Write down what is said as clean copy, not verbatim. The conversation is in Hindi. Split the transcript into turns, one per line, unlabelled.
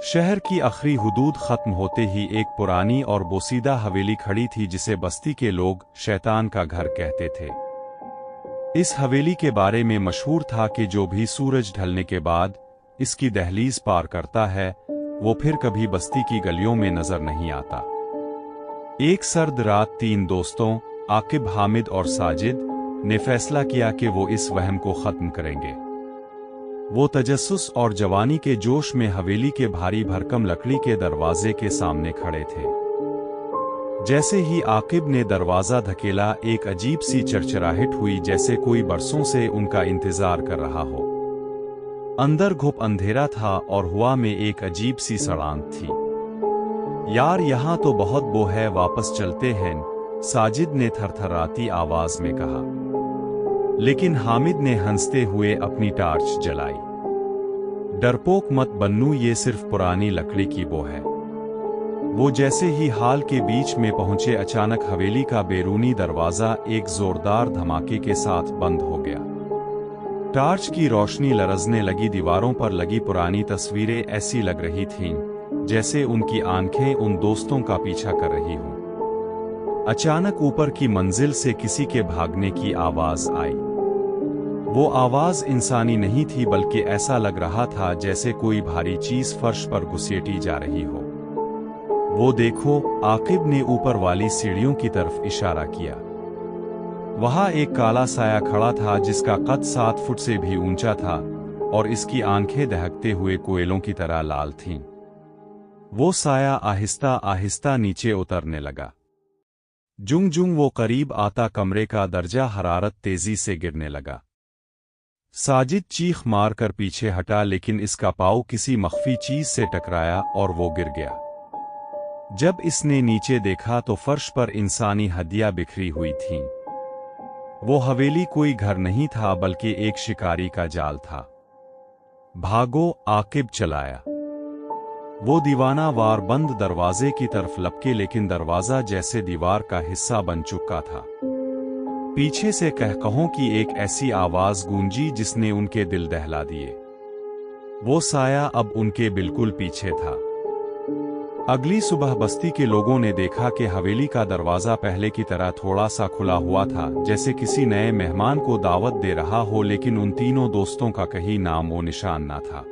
शहर की आखिरी हुदूद खत्म होते ही एक पुरानी और बोसीदा हवेली खड़ी थी जिसे बस्ती के लोग शैतान का घर कहते थे। इस हवेली के बारे में मशहूर था कि जो भी सूरज ढलने के बाद इसकी दहलीज पार करता है वो फिर कभी बस्ती की गलियों में नजर नहीं आता। एक सर्द रात 3 दोस्तों आकिब, हामिद और साजिद ने फैसला किया कि वो इस वहम को खत्म करेंगे। वो तजस्सुस और जवानी के जोश में हवेली के भारी भरकम लकड़ी के दरवाजे के सामने खड़े थे। जैसे ही आकिब ने दरवाजा धकेला, एक अजीब सी चरचराहट हुई, जैसे कोई बरसों से उनका इंतजार कर रहा हो। अंदर घुप अंधेरा था और हवा में एक अजीब सी सड़ांध थी। यार, यहां तो बहुत बो है, वापस चलते हैं, साजिद ने थरथराती आवाज में कहा। लेकिन हामिद ने हंसते हुए अपनी टार्च जलाई। डरपोक मत बन्नू, ये सिर्फ पुरानी लकड़ी की बो है। वो जैसे ही हाल के बीच में पहुंचे, अचानक हवेली का बैरूनी दरवाजा एक जोरदार धमाके के साथ बंद हो गया। टार्च की रोशनी लरजने लगी। दीवारों पर लगी पुरानी तस्वीरें ऐसी लग रही थीं जैसे उनकी आंखें उन दोस्तों का पीछा कर रही हों। अचानक ऊपर की मंजिल से किसी के भागने की आवाज आई। वो आवाज इंसानी नहीं थी, बल्कि ऐसा लग रहा था जैसे कोई भारी चीज फर्श पर घुसेटी जा रही हो। वो देखो, आकिब ने ऊपर वाली सीढ़ियों की तरफ इशारा किया। वहां एक काला साया खड़ा था जिसका कद 7 फुट से भी ऊंचा था और इसकी आंखें दहकते हुए कोयलों की तरह लाल थीं। वो साया आहिस्ता आहिस्ता नीचे उतरने लगा। जुंग जुंग वो करीब आता, कमरे का दर्जा हरारत तेजी से गिरने लगा। साजिद चीख मारकर पीछे हटा, लेकिन इसका पाँव किसी मख्फी चीज से टकराया और वो गिर गया। जब इसने नीचे देखा तो फर्श पर इंसानी हड्डियां बिखरी हुई थीं। वो हवेली कोई घर नहीं था, बल्कि एक शिकारी का जाल था। भागो, आकिब चलाया। वो दीवाना वार बंद दरवाजे की तरफ लपके, लेकिन दरवाजा जैसे दीवार का हिस्सा बन चुका था। पीछे से कहकहों की एक ऐसी आवाज गूंजी जिसने उनके दिल दहला दिए। वो साया अब उनके बिल्कुल पीछे था। अगली सुबह बस्ती के लोगों ने देखा कि हवेली का दरवाजा पहले की तरह थोड़ा सा खुला हुआ था, जैसे किसी नए मेहमान को दावत दे रहा हो, लेकिन उन तीनों दोस्तों का कहीं नामो निशान ना था।